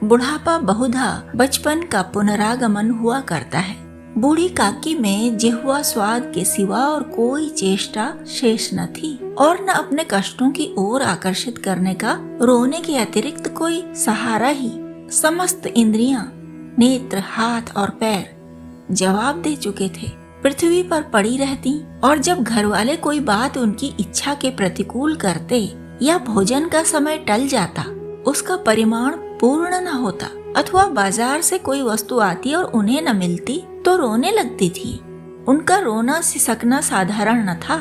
बुढ़ापा बहुधा बचपन का पुनरागमन हुआ करता है। बूढ़ी काकी में जिह्वा स्वाद के सिवा और कोई चेष्टा शेष न थी और न अपने कष्टों की ओर आकर्षित करने का रोने के अतिरिक्त कोई सहारा ही। समस्त इंद्रियां, नेत्र, हाथ और पैर जवाब दे चुके थे, पृथ्वी पर पड़ी रहती और जब घर वाले कोई बात उनकी इच्छा के प्रतिकूल करते या भोजन का समय टल जाता, उसका परिमाण पूर्ण न होता अथवा बाजार से कोई वस्तु आती और उन्हें न मिलती तो रोने लगती थी। उनका रोना सिसकना साधारण न था,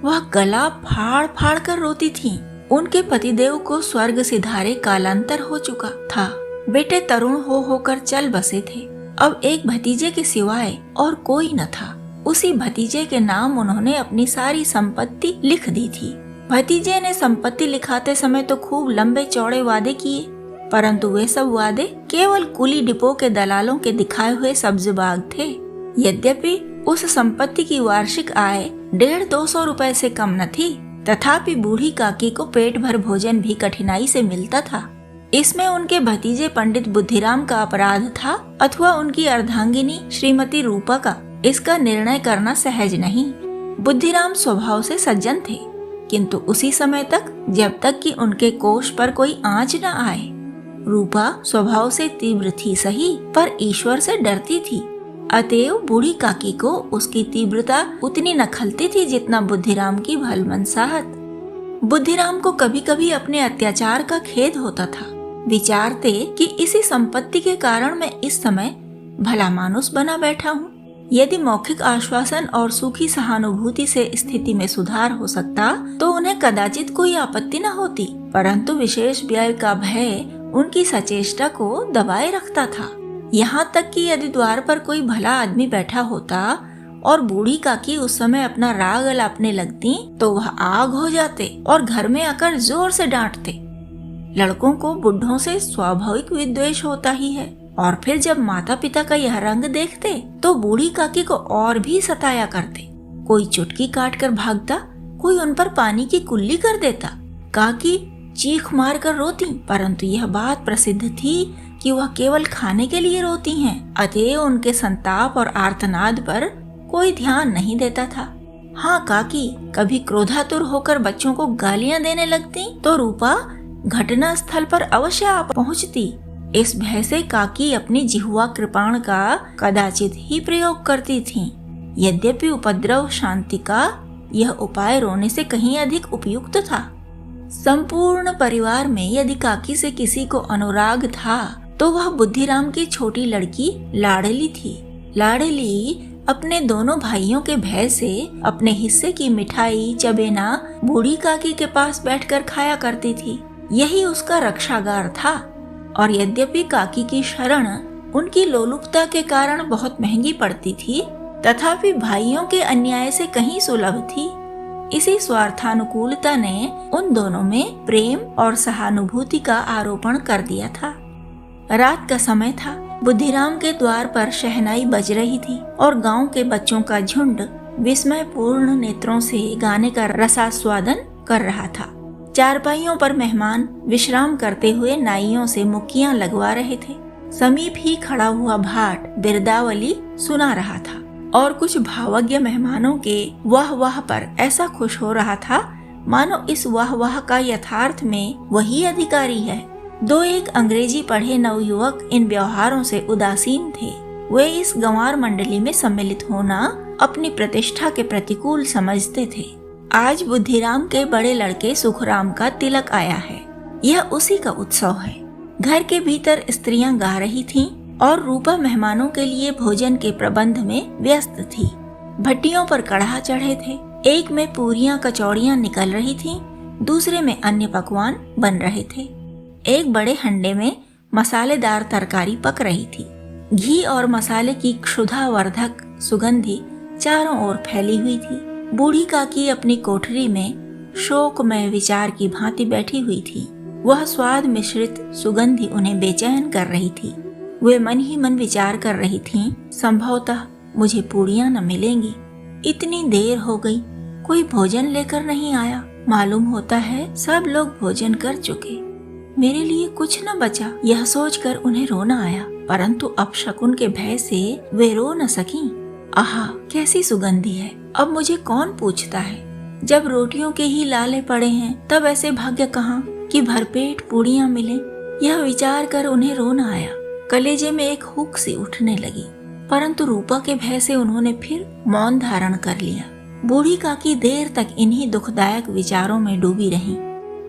वह गला फाड़ फाड़ कर रोती थी। उनके पतिदेव को स्वर्ग सिधारे कालांतर हो चुका था। बेटे तरुण हो होकर चल बसे थे। अब एक भतीजे के सिवाय और कोई न था। उसी भतीजे के नाम उन्होंने अपनी सारी संपत्ति लिख दी थी। भतीजे ने संपत्ति लिखाते समय तो खूब लंबे चौड़े वादे किए, परंतु वे सब वादे केवल कुली डिपो के दलालों के दिखाए हुए सब्ज बाग थे। यद्यपि उस संपत्ति की वार्षिक आय 150-200 रुपए से कम न थी, तथापि बूढ़ी काकी को पेट भर भोजन भी कठिनाई से मिलता था। इसमें उनके भतीजे पंडित बुद्धिराम का अपराध था अथवा उनकी अर्धांगिनी श्रीमती रूपा का, इसका निर्णय करना सहज नहीं। बुद्धिराम स्वभाव से सज्जन थे, किंतु उसी समय तक जब तक कि उनके कोष पर कोई आंच न आए। रूपा स्वभाव से तीव्र थी सही, पर ईश्वर से डरती थी। अतएव बूढ़ी काकी को उसकी तीव्रता उतनी न खलती थी जितना बुद्धिराम की भलमनसाहत। बुद्धिराम को कभी कभी अपने अत्याचार का खेद होता था। विचारते कि इसी संपत्ति के कारण मैं इस समय भला मानुस बना बैठा हूँ। यदि मौखिक आश्वासन और सूखी सहानुभूति से स्थिति में सुधार हो सकता तो उन्हें कदाचित कोई आपत्ति न होती, परंतु विशेष व्यय का भय उनकी सचेष्टा को दबाए रखता था। यहाँ तक कि यदि द्वार पर कोई भला आदमी बैठा होता और बूढ़ी काकी उस समय अपना राग अलापने लगती तो वह आग हो जाते और घर में आकर जोर से डांटते। लड़कों को बुढ़ों से स्वाभाविक विद्वेष होता ही है, और फिर जब माता पिता का यह रंग देखते तो बूढ़ी काकी को और भी सताया करते। कोई चुटकी काट कर भागता, कोई उन पर पानी की कुल्ली कर देता। काकी चीख मार कर रोती, परंतु यह बात प्रसिद्ध थी कि वह केवल खाने के लिए रोती हैं, अतएव उनके संताप और आर्तनाद पर कोई ध्यान नहीं देता था। हाँ, काकी कभी क्रोधातुर होकर बच्चों को गालियां देने लगती तो रूपा घटना स्थल पर अवश्य आ पहुंचती। इस भय से काकी अपनी जिह्वा कृपाण का कदाचित ही प्रयोग करती थीं। यद्यपि उपद्रव शांति का यह उपाय रोने से कहीं अधिक उपयुक्त था। संपूर्ण परिवार में यदि काकी से किसी को अनुराग था तो वह बुद्धिराम की छोटी लड़की लाडली थी। लाडली अपने दोनों भाइयों के भय से अपने हिस्से की मिठाई चबेना बूढ़ी काकी के पास बैठकर खाया करती थी। यही उसका रक्षागार था। और यद्यपि काकी की शरण उनकी लोलुपता के कारण बहुत महंगी पड़ती थी, तथापि भाइयों के अन्याय से कहीं सुलभ थी। इसी स्वार्थानुकूलता ने उन दोनों में प्रेम और सहानुभूति का आरोपण कर दिया था। रात का समय था। बुद्धिराम के द्वार पर शहनाई बज रही थी और गांव के बच्चों का झुंड विस्मयपूर्ण नेत्रों से गाने का रसास्वादन कर रहा था। चारपाइयों पर मेहमान विश्राम करते हुए नाइयों से मुक्कियां लगवा रहे थे। समीप ही खड़ा हुआ भाट बिरदावली सुना रहा था और कुछ भावज्ञ मेहमानों के वाह वाह पर ऐसा खुश हो रहा था मानो इस वाह वाह का यथार्थ में वही अधिकारी है। दो एक अंग्रेजी पढ़े नवयुवक इन व्यवहारों से उदासीन थे। वे इस गंवार मंडली में सम्मिलित होना अपनी प्रतिष्ठा के प्रतिकूल समझते थे। आज बुद्धिराम के बड़े लड़के सुखराम का तिलक आया है। यह उसी का उत्सव है। घर के भीतर स्त्रियां गा रही थीं और रूपा मेहमानों के लिए भोजन के प्रबंध में व्यस्त थी। भट्टियों पर कढ़ा चढ़े थे। एक में पूरियां कचौड़ियां निकल रही थीं, दूसरे में अन्य पकवान बन रहे थे। एक बड़े हंडे में मसालेदार तरकारी पक रही थी। घी और मसाले की क्षुधावर्धक सुगंधी चारों ओर फैली हुई थी। बूढ़ी काकी अपनी कोठरी में शोकमय विचार की भांति बैठी हुई थी। वह स्वाद मिश्रित सुगंधी उन्हें बेचैन कर रही थी। वे मन ही मन विचार कर रही थीं, संभवतः मुझे पूड़ियां न मिलेंगी। इतनी देर हो गई, कोई भोजन लेकर नहीं आया। मालूम होता है सब लोग भोजन कर चुके। मेरे लिए कुछ न बचा। यह सोचकर उन्हें रोना आया, परंतु अपशकुन के भय से वे रो न सकी। आहा, कैसी सुगंधी है, अब मुझे कौन पूछता है। जब रोटियों के ही लाले पड़े हैं तब ऐसे भाग्य कहाँ कि भरपेट पूड़ियाँ मिले। यह विचार कर उन्हें रोना आया। कलेजे में एक हुक सी उठने लगी, परंतु रूपा के भय से उन्होंने फिर मौन धारण कर लिया। बूढ़ी काकी देर तक इन्हीं दुखदायक विचारों में डूबी रही।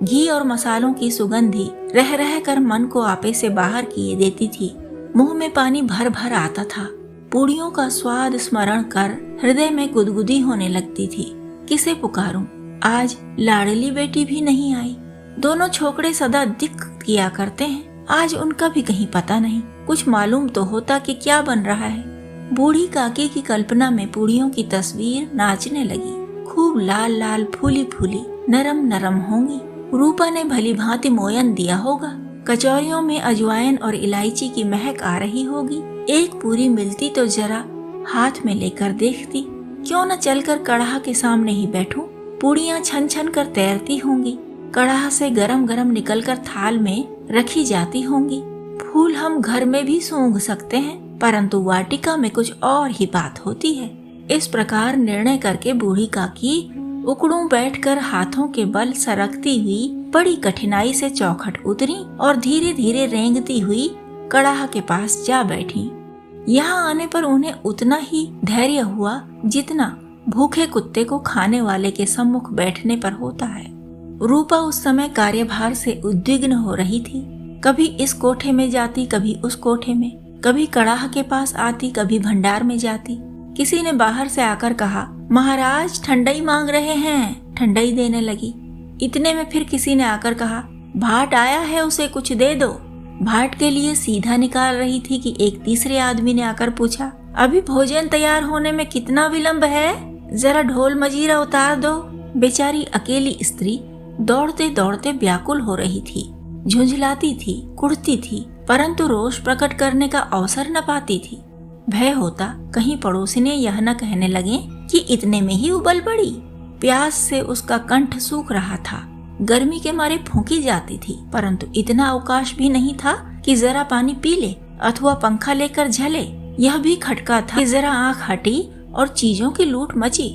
घी और मसालों की सुगंधी रह रह कर मन को आपे से बाहर किए देती थी। मुंह में पानी भर भर आता था। पूड़ियों का स्वाद स्मरण कर हृदय में गुदगुदी होने लगती थी। किसे पुकारूं? आज लाडली बेटी भी नहीं आई। दोनों छोकरे सदा दिक्क किया करते हैं, आज उनका भी कहीं पता नहीं। कुछ मालूम तो होता कि क्या बन रहा है। बूढ़ी काकी की कल्पना में पूड़ियों की तस्वीर नाचने लगी। खूब लाल लाल, फूली फूली, नरम नरम होंगी। रूपा ने भली भांति मोयन दिया होगा। कचौरियों में अजवाइन और इलायची की महक आ रही होगी। एक पूरी मिलती तो जरा हाथ में लेकर देखती। क्यों न चलकर कड़ाह के सामने ही बैठूं। पूड़ियाँ छन छन कर तैरती होंगी। कड़ाह से गरम गरम निकलकर थाल में रखी जाती होंगी। फूल हम घर में भी सूंघ सकते हैं, परंतु वाटिका में कुछ और ही बात होती है। इस प्रकार निर्णय करके बूढ़ी काकी उकड़ू बैठकर हाथों के बल सरकती हुई बड़ी कठिनाई से चौखट उतरी और धीरे धीरे रेंगती हुई कड़ाह के पास जा बैठी। यहाँ आने पर उन्हें उतना ही धैर्य हुआ जितना भूखे कुत्ते को खाने वाले के सम्मुख बैठने पर होता है। रूपा उस समय कार्यभार से उद्विग्न हो रही थी। कभी इस कोठे में जाती, कभी उस कोठे में, कभी कड़ाह के पास आती, कभी भंडार में जाती। किसी ने बाहर से आकर कहा, महाराज ठंडई मांग रहे हैं। ठंडई देने लगी। इतने में फिर किसी ने आकर कहा, भाट आया है, उसे कुछ दे दो। भाट के लिए सीधा निकाल रही थी कि एक तीसरे आदमी ने आकर पूछा, अभी भोजन तैयार होने में कितना विलंब है, जरा ढोल मजीरा उतार दो। बेचारी अकेली स्त्री दौड़ते दौड़ते व्याकुल हो रही थी, झुंझलाती थी, कुड़ती थी, परंतु रोष प्रकट करने का अवसर न पाती थी। भय होता कहीं पड़ोसिने यह न कहने लगे कि इतने में ही उबल पड़ी। प्यास से उसका कंठ सूख रहा था, गर्मी के मारे फूंकी जाती थी, परंतु इतना अवकाश भी नहीं था कि जरा पानी पी ले अथवा पंखा लेकर झले। यह भी खटका था कि जरा आंख हटी और चीजों की लूट मची।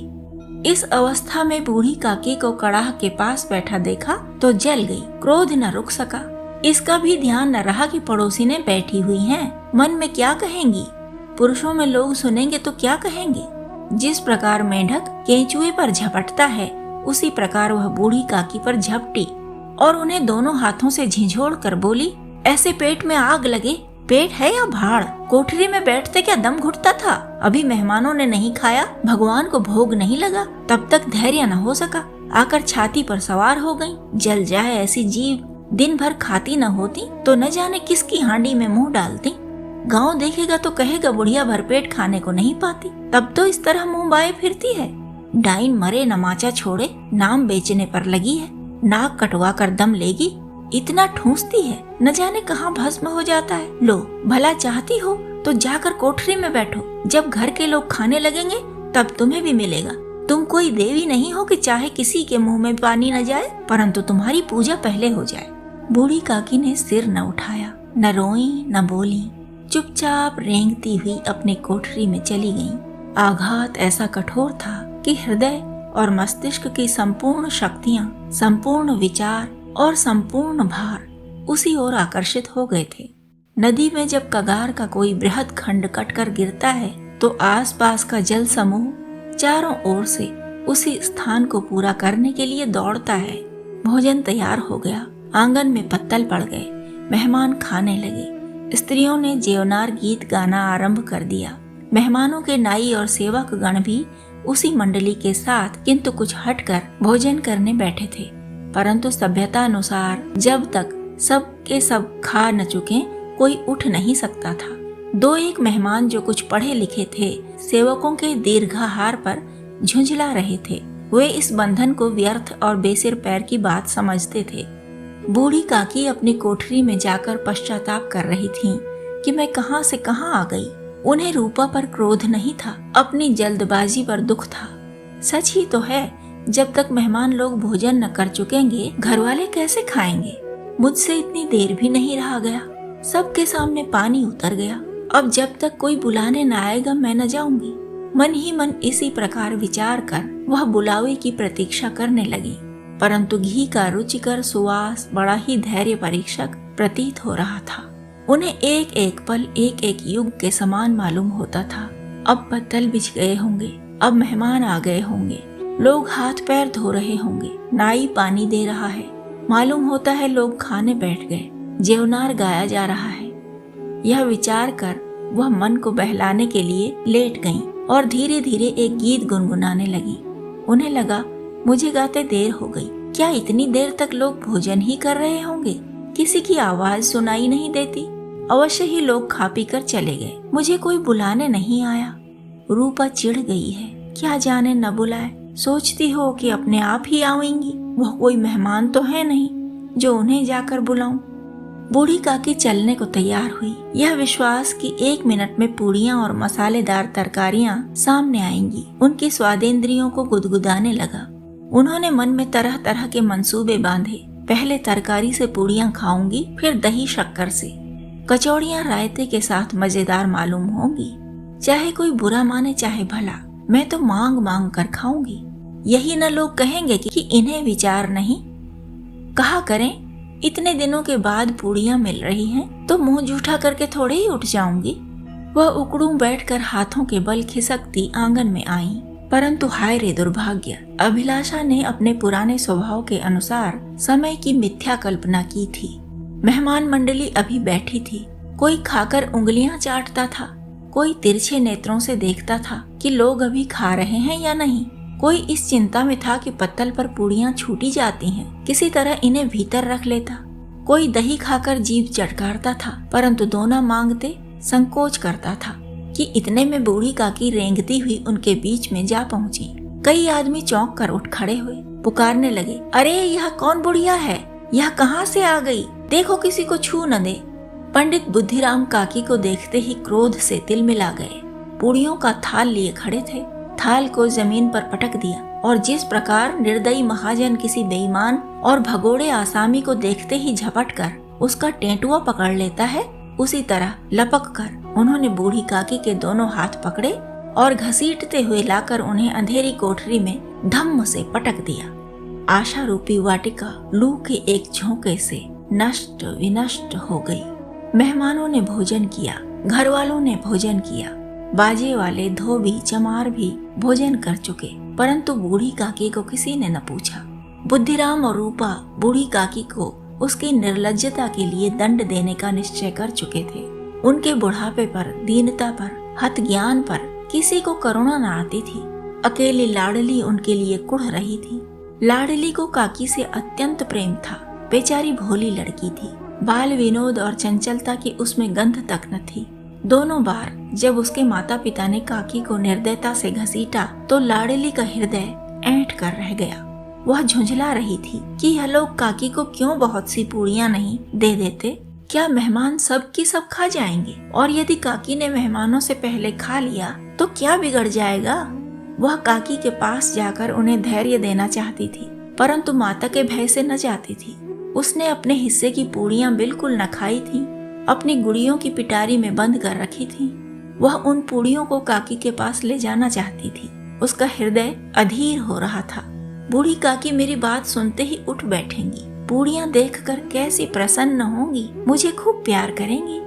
इस अवस्था में बूढ़ी काकी को कड़ाह के पास बैठा देखा तो जल गई। क्रोध न रुक सका। इसका भी ध्यान न रहा कि पड़ोसिने बैठी हुई हैं। मन में क्या कहेंगी, पुरुषों में लोग सुनेंगे तो क्या कहेंगे। जिस प्रकार मेंढक केंचुए पर झपटता है, उसी प्रकार वह बूढ़ी काकी पर झपटी और उन्हें दोनों हाथों से झिझोड़ कर बोली, ऐसे पेट में आग लगे, पेट है या भाड़, कोठरी में बैठते क्या दम घुटता था। अभी मेहमानों ने नहीं खाया, भगवान को भोग नहीं लगा, तब तक धैर्य न हो सका, आकर छाती पर सवार हो गई। जल जाए ऐसी जीव, दिन भर खाती न होती तो न जाने किसकी हांडी में मुंह डालती। गांव देखेगा तो कहेगा बुढ़िया भरपेट खाने को नहीं पाती, तब तो इस तरह मुंह बाए फिरती है। डाइन मरे नमाचा छोड़े, नाम बेचने पर लगी है, नाक कटवा कर दम लेगी, इतना ठूंसती है, न जाने कहाँ भस्म हो जाता है। लो, भला चाहती हो तो जाकर कोठरी में बैठो, जब घर के लोग खाने लगेंगे तब तुम्हें भी मिलेगा। तुम कोई देवी नहीं हो कि चाहे किसी के मुंह में पानी न जाए, परंतु तुम्हारी पूजा पहले हो जाए। बूढ़ी काकी ने सिर न उठाया, न रोई न बोली, चुपचाप रेंगती हुई अपनी कोठरी में चली गईं। आघात ऐसा कठोर था कि हृदय और मस्तिष्क की संपूर्ण शक्तियां, संपूर्ण विचार और संपूर्ण भार उसी ओर आकर्षित हो गए थे। नदी में जब कगार का कोई बृहद खंड कटकर गिरता है तो आसपास का जल समूह चारों ओर से उसी स्थान को पूरा करने के लिए दौड़ता है। भोजन तैयार हो गया, आंगन में पत्तल पड़ गए, मेहमान खाने लगे। स्त्रियों ने जेवनार गीत गाना आरंभ कर दिया। मेहमानों के नाई और सेवक गण भी उसी मंडली के साथ किंतु कुछ हटकर भोजन करने बैठे थे, परंतु सभ्यता अनुसार जब तक सब के सब खा न चुके कोई उठ नहीं सकता था। दो एक मेहमान जो कुछ पढ़े लिखे थे, सेवकों के दीर्घाहार पर झुंझला रहे थे। वे इस बंधन को व्यर्थ और बेसिर पैर की बात समझते थे। बूढ़ी काकी अपनी कोठरी में जाकर पश्चाताप कर रही थीं कि मैं कहां से कहां आ गई। उन्हें रूपा पर क्रोध नहीं था, अपनी जल्दबाजी पर दुख था। सच ही तो है, जब तक मेहमान लोग भोजन न कर चुकेंगे घर वाले कैसे खाएंगे। मुझसे इतनी देर भी नहीं रहा गया। सबके सामने पानी उतर गया। अब जब तक कोई बुलाने न आएगा मैं न जाऊंगी। मन ही मन इसी प्रकार विचार कर वह बुलावे की प्रतीक्षा करने लगी, परंतु घी का रुचिकर सुवास बड़ा ही धैर्य परीक्षक प्रतीत हो रहा था। उन्हें एक एक पल एक एक युग के समान मालूम होता था। अब पत्तल बिछ गए होंगे, अब मेहमान आ गए होंगे, लोग हाथ पैर धो रहे होंगे, नाई पानी दे रहा है, मालूम होता है लोग खाने बैठ गए, जेवनार गाया जा रहा है। यह विचार कर वह मन को बहलाने के लिए लेट गईं और धीरे धीरे एक गीत गुनगुनाने लगी। उन्हें लगा मुझे गाते देर हो गई। क्या इतनी देर तक लोग भोजन ही कर रहे होंगे? किसी की आवाज सुनाई नहीं देती। अवश्य ही लोग खा पी कर चले गए, मुझे कोई बुलाने नहीं आया। रूपा चिढ़ गई है, क्या जाने न बुलाए। सोचती हो कि अपने आप ही आवेंगी, वह कोई मेहमान तो है नहीं जो उन्हें जाकर बुलाऊं। बूढ़ी काकी चलने को तैयार हुई, यह विश्वास कि 1 मिनट में पूड़ियाँ और मसालेदार तरकारियाँ सामने आएंगी उनकी स्वादेंद्रियों को गुदगुदाने लगा। उन्होंने मन में तरह तरह के मंसूबे बांधे। पहले तरकारी से पूड़ियाँ खाऊंगी, फिर दही शक्कर से। कचौड़ियाँ रायते के साथ मजेदार मालूम होंगी। चाहे कोई बुरा माने चाहे भला, मैं तो मांग मांग कर खाऊंगी। यही न लोग कहेंगे कि इन्हें विचार नहीं। कहा करें, इतने दिनों के बाद पूड़ियाँ मिल रही हैं तो मुंह जूठा करके थोड़े ही उठ जाऊंगी। वह उकड़ू बैठकर हाथों के बल खिसकती आंगन में आई, परंतु हाय रे दुर्भाग्य, अभिलाषा ने अपने पुराने स्वभाव के अनुसार समय की मिथ्या कल्पना की थी। मेहमान मंडली अभी बैठी थी। कोई खाकर उंगलियां चाटता था, कोई तिरछे नेत्रों से देखता था कि लोग अभी खा रहे हैं या नहीं। कोई इस चिंता में था कि पत्तल पर पूड़ियाँ छूटी जाती हैं, किसी तरह इन्हें भीतर रख लेता। कोई दही खाकर जीभ चटकारता था, परंतु दोना मांगते संकोच करता था कि इतने में बूढ़ी काकी रेंगती हुई उनके बीच में जा पहुंची। कई आदमी चौंक कर उठ खड़े हुए, पुकारने लगे, अरे यह कौन बुढ़िया है? यह कहाँ से आ गई? देखो किसी को छू न दे। पंडित बुद्धिराम काकी को देखते ही क्रोध से तिलमिला गए। पूड़ियों का थाल लिए खड़े थे। थाल को जमीन पर पटक दिया और जिस प्रकार निर्दयी महाजन किसी बेईमान और भगोड़े आसामी को देखते ही झपट कर उसका टेंटुआ पकड़ लेता है, उसी तरह लपक कर उन्होंने बूढ़ी काकी के दोनों हाथ पकड़े और घसीटते हुए लाकर उन्हें अंधेरी कोठरी में धम्म से पटक दिया। आशा रूपी वाटिका लू के एक झोंके से नष्ट विनष्ट हो गई। मेहमानों ने भोजन किया, घर वालों ने भोजन किया, बाजे वाले धोबी चमार भी भोजन कर चुके, परंतु बूढ़ी काकी को किसी ने न पूछा। बुद्धिराम और रूपा बूढ़ी काकी को उसकी निर्लज्जता के लिए दंड देने का निश्चय कर चुके थे। उनके बुढ़ापे पर, दीनता पर, हत ज्ञान पर किसी को करुणा न आती थी। अकेली लाडली उनके लिए कुढ़ रही थी। लाडली को काकी से अत्यंत प्रेम था। बेचारी भोली लड़की थी। बाल विनोद और चंचलता की उसमें गंध तक न थी। दोनों बार जब उसके माता पिता ने काकी को निर्दयता से घसीटा तो लाडली का हृदय ऐंठ कर रह गया। वह झुंझला रही थी कि यह लोग काकी को क्यों बहुत सी पूड़ियाँ नहीं दे देते। क्या मेहमान सब की सब खा जाएंगे? और यदि काकी ने मेहमानों से पहले खा लिया तो क्या बिगड़ जाएगा? वह काकी के पास जाकर उन्हें धैर्य देना चाहती थी, परंतु माता के भय से न जाती थी। उसने अपने हिस्से की पूड़ियाँ बिल्कुल न खाई थी, अपनी गुड़ियों की पिटारी में बंद कर रखी थी। वह उन पूड़ियों को काकी के पास ले जाना चाहती थी। उसका हृदय अधीर हो रहा था। बूढ़ी काकी मेरी बात सुनते ही उठ बैठेंगी, पूड़ियाँ देखकर कैसी प्रसन्न होंगी, मुझे खूब प्यार करेंगी।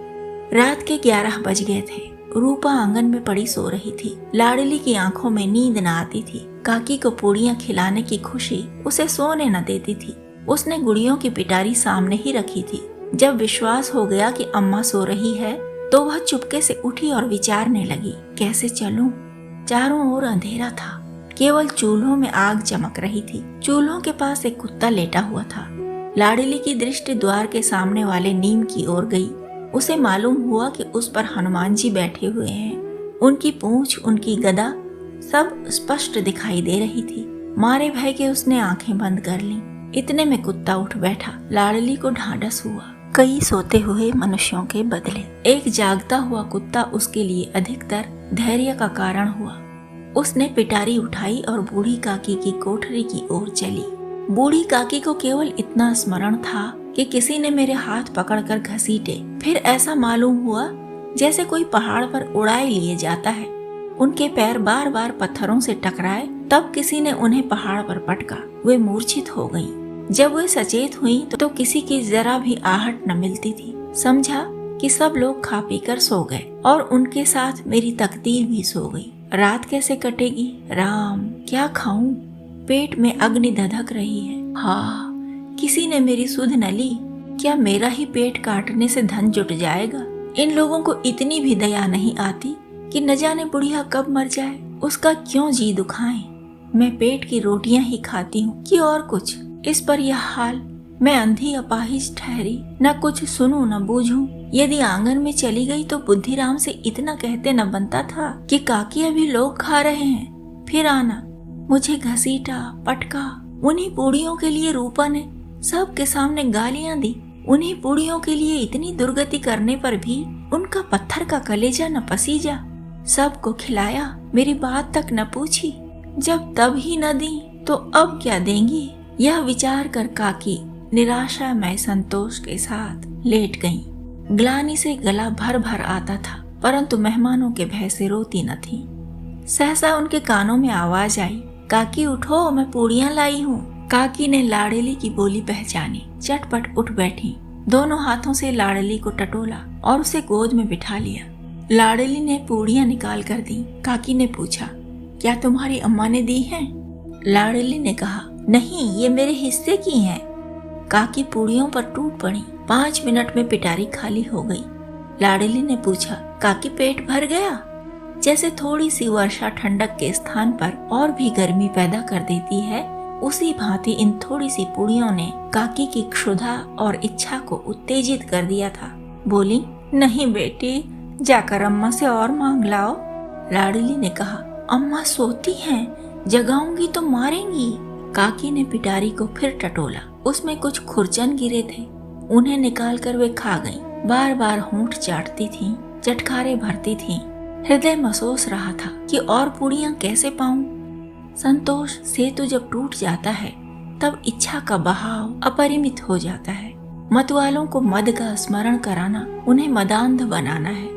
रात के 11 बज गए थे। रूपा आंगन में पड़ी सो रही थी। लाडली की आंखों में नींद न आती थी। काकी को पूड़ियाँ खिलाने की खुशी उसे सोने न देती थी। उसने गुड़ियों की पिटारी सामने ही रखी थी। जब विश्वास हो गया कि अम्मा सो रही है तो वह चुपके से उठी और विचारने लगी, कैसे चलूं? चारों ओर अंधेरा था, केवल चूल्हों में आग चमक रही थी। चूल्हों के पास एक कुत्ता लेटा हुआ था। लाडली की दृष्टि द्वार के सामने वाले नीम की ओर गई। उसे मालूम हुआ कि उस पर हनुमान जी बैठे हुए हैं। उनकी पूंछ, उनकी गदा सब स्पष्ट दिखाई दे रही थी। मारे भय के उसने आंखें बंद कर लीं। इतने में कुत्ता उठ बैठा। लाडली को ढांढस हुआ। कई सोते हुए मनुष्यों के बदले एक जागता हुआ कुत्ता उसके लिए अधिकतर धैर्य का कारण हुआ। उसने पिटारी उठाई और बूढ़ी काकी की कोठरी की ओर चली। बूढ़ी काकी को केवल इतना स्मरण था कि किसी ने मेरे हाथ पकड़कर घसीटे। फिर ऐसा मालूम हुआ जैसे कोई पहाड़ पर उड़ाए लिए जाता है। उनके पैर बार बार पत्थरों से टकराए, तब किसी ने उन्हें पहाड़ पर पटका। वे मूर्छित हो गईं। जब वे सचेत हुई तो किसी की जरा भी आहट न मिलती थी। समझा कि सब लोग खा पी कर सो गए और उनके साथ मेरी तकदीर भी सो गई। रात कैसे कटेगी? राम, क्या खाऊं? पेट में अग्नि धधक रही है। हाँ, किसी ने मेरी सुध न ली। क्या मेरा ही पेट काटने से धन जुट जाएगा? इन लोगों को इतनी भी दया नहीं आती कि न जाने बुढ़िया कब मर जाए, उसका क्यों जी दुखाएं। मैं पेट की रोटियां ही खाती हूँ कि और कुछ। इस पर यह हाल। मैं अंधी अपाहिज ठहरी, न कुछ सुनूं न बूझूं। यदि आंगन में चली गई तो बुद्धिराम से इतना कहते न बनता था कि काकी अभी लोग खा रहे हैं, फिर आना। मुझे घसीटा, पटका। उन्हीं पूड़ियों के लिए रूपा ने सबके सामने गालियां दी। उन्हीं पूड़ियों के लिए इतनी दुर्गति करने पर भी उनका पत्थर का कलेजा न पसीजा। सबको खिलाया, मेरी बात तक न पूछी। जब तब ही न दी तो अब क्या देंगी? यह विचार कर काकी निराशा में संतोष के साथ लेट गईं। ग्लानि से गला भर भर आता था, परंतु मेहमानों के भय से रोती न थी। सहसा उनके कानों में आवाज आई, काकी उठो, मैं पूड़ियां लाई हूँ। काकी ने लाड़ली की बोली पहचानी, चटपट उठ बैठी। दोनों हाथों से लाड़ली को टटोला और उसे गोद में बिठा लिया। लाड़ली ने पूड़ियां निकाल कर दी। काकी ने पूछा, क्या तुम्हारी अम्मा ने दी हैं? लाड़ली ने कहा, नहीं, ये मेरे हिस्से की हैं। काकी पूड़ियों पर टूट पड़ी। 5 मिनट में पिटारी खाली हो गई। लाड़ली ने पूछा, काकी पेट भर गया? जैसे थोड़ी सी वर्षा ठंडक के स्थान पर और भी गर्मी पैदा कर देती है, उसी भांति इन थोड़ी सी पूड़ियों ने काकी की क्षुधा और इच्छा को उत्तेजित कर दिया था। बोली, नहीं बेटी, जाकर अम्मा से और मांग लाओ। लाड़ली ने कहा, अम्मा सोती हैं, जगाऊंगी तो मारेंगी। काकी ने पिटारी को फिर टटोला। उसमें कुछ खुरचन गिरे थे, उन्हें निकालकर वे खा गईं। बार बार होंठ चाटती थीं, चटखारे भरती थीं। हृदय महसूस रहा था कि और पूड़ियां कैसे पाऊं। संतोष सेतु जब टूट जाता है तब इच्छा का बहाव अपरिमित हो जाता है। मतवालों को मद का स्मरण कराना उन्हें मदांध बनाना है।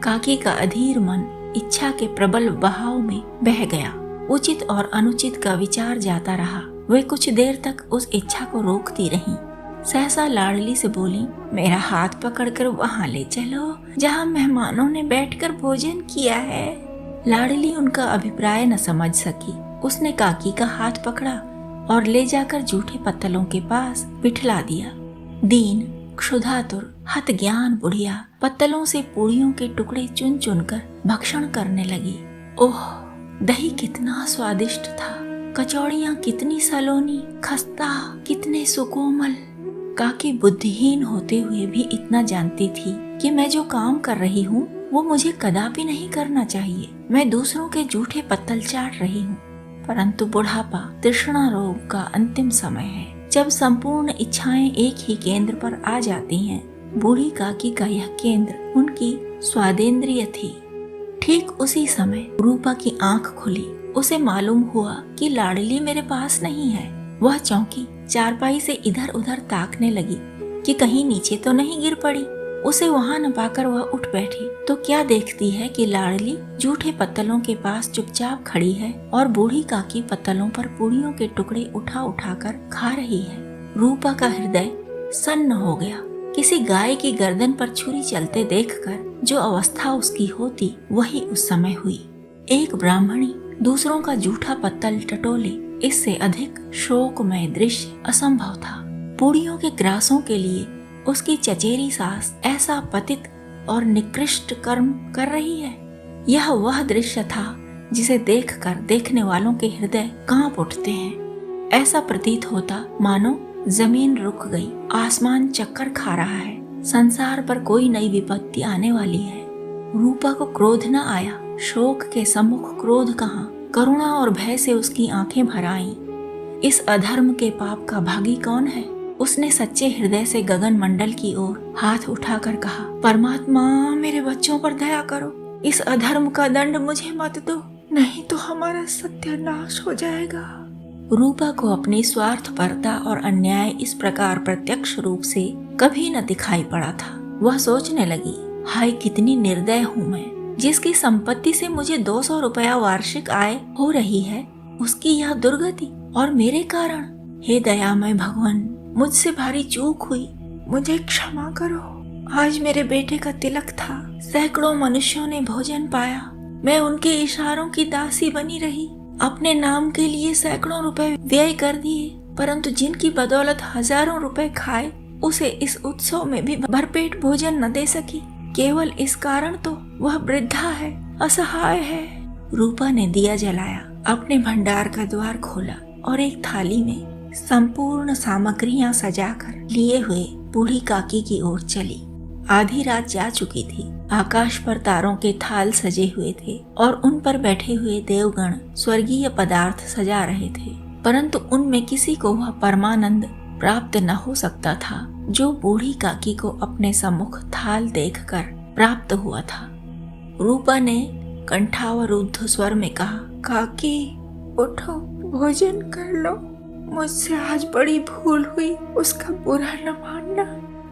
काकी का अधीर मन इच्छा के प्रबल बहाव में बह गया। उचित और अनुचित का विचार जाता रहा। वे कुछ देर तक उस इच्छा को रोकती रहीं। सहसा लाड़ली से बोली, मेरा हाथ पकड़कर वहां ले चलो जहां मेहमानों ने बैठकर भोजन किया है। लाड़ली उनका अभिप्राय न समझ सकी। उसने काकी का हाथ पकड़ा और ले जाकर जूठे पत्तलों के पास बिठला दिया। दीन, क्षुधातुर, हत ज्ञान बुढ़िया पत्तलों से पूड़ियों के टुकड़े चुन चुनकर भक्षण करने लगी। ओह, दही कितना स्वादिष्ट था, कचौड़ियाँ कितनी सलोनी, खस्ता कितने सुकोमल। काकी बुद्धिहीन होते हुए भी इतना जानती थी कि मैं जो काम कर रही हूँ वो मुझे कदापि नहीं करना चाहिए। मैं दूसरों के जूठे पत्तल चाट रही हूँ। परंतु बुढ़ापा तृष्णा रोग का अंतिम समय है, जब संपूर्ण इच्छाएं एक ही केंद्र पर आ जाती हैं। बूढ़ी काकी का यह केंद्र उनकी स्वादेंद्रिय थी। ठीक उसी समय रूपा की आंख खुली। उसे मालूम हुआ कि लाड़ली मेरे पास नहीं है। वह चौंकी, चारपाई से इधर उधर ताकने लगी कि कहीं नीचे तो नहीं गिर पड़ी। उसे वहां न पाकर वह उठ बैठी तो क्या देखती है कि लाड़ली जूठे पत्तलों के पास चुपचाप खड़ी है और बूढ़ी काकी पत्तलों पर पूड़ियों के टुकड़े उठा उठाकर खा रही है। रूपा का हृदय सन्न हो गया। किसी गाय की गर्दन पर छुरी चलते देखकर जो अवस्था उसकी होती वही उस समय हुई। एक ब्राह्मणी दूसरों का जूठा पत्तल टटोले, इससे अधिक शोकमय दृश्य असंभव था। पूड़ियों के ग्रासों के लिए उसकी चचेरी सास ऐसा पतित और निकृष्ट कर्म कर रही है। यह वह दृश्य था जिसे देखकर देखने वालों के हृदय कांप उठते हैं। ऐसा प्रतीत होता मानो जमीन रुक गई, आसमान चक्कर खा रहा है, संसार पर कोई नई विपत्ति आने वाली है। रूपा को क्रोध न आया। शोक के सम्मुख क्रोध कहाँ, करुणा और भय से उसकी आंखें भर आईं। इस अधर्म के पाप का भागी कौन है? उसने सच्चे हृदय से गगन मंडल की ओर हाथ उठाकर कहा, परमात्मा, मेरे बच्चों पर दया करो। इस अधर्म का दंड मुझे मत दो, नहीं तो हमारा सत्यानाश हो जाएगा। रूपा को अपनी स्वार्थपरता और अन्याय इस प्रकार प्रत्यक्ष रूप से कभी न दिखाई पड़ा था। वह सोचने लगी, हाय कितनी निर्दय हूँ मैं, जिसकी संपत्ति से मुझे 200 रुपया वार्षिक आय हो रही है, उसकी यह दुर्गति और मेरे कारण। हे दयामय भगवान, मुझसे भारी चूक हुई, मुझे क्षमा करो। आज मेरे बेटे का तिलक था, सैकड़ों मनुष्यों ने भोजन पाया, मैं उनके इशारों की दासी बनी रही, अपने नाम के लिए सैकड़ों रुपए व्यय कर दिए, परंतु जिनकी बदौलत हजारों रुपए खाए, उसे इस उत्सव में भी भरपेट भोजन न दे सकी। केवल इस कारण तो वह वृद्धा है, असहाय है। रूपा ने दिया जलाया, अपने भंडार का द्वार खोला और एक थाली में संपूर्ण सामग्रियां सजाकर लिए हुए बूढ़ी काकी की ओर चली। आधी रात जा चुकी थी, आकाश पर तारों के थाल सजे हुए थे और उन पर बैठे हुए देवगण स्वर्गीय पदार्थ सजा रहे थे, परंतु उनमें किसी को वह परमानंद प्राप्त न हो सकता था जो बूढ़ी काकी को अपने सम्मुख थाल देखकर प्राप्त हुआ था। रूपा ने कंठावरुद्ध स्वर में कहा, काकी उठो, भोजन कर लो, मुझसे आज बड़ी भूल हुई, उसका बुरा न मानना।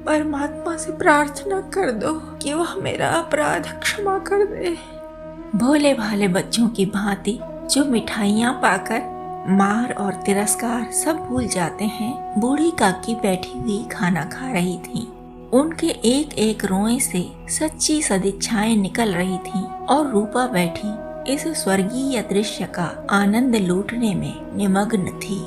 परमात्मा से प्रार्थना कर दो कि वह मेरा अपराध क्षमा कर दे। भोले भाले बच्चों की भांति जो मिठाइयाँ पाकर मार और तिरस्कार सब भूल जाते हैं, बूढ़ी काकी बैठी हुई खाना खा रही थी। उनके एक एक रोए से सच्ची सदिच्छाएं निकल रही थीं और रूपा बैठी इस स्वर्गीय दृश्य का आनंद लूटने में निमग्न थी।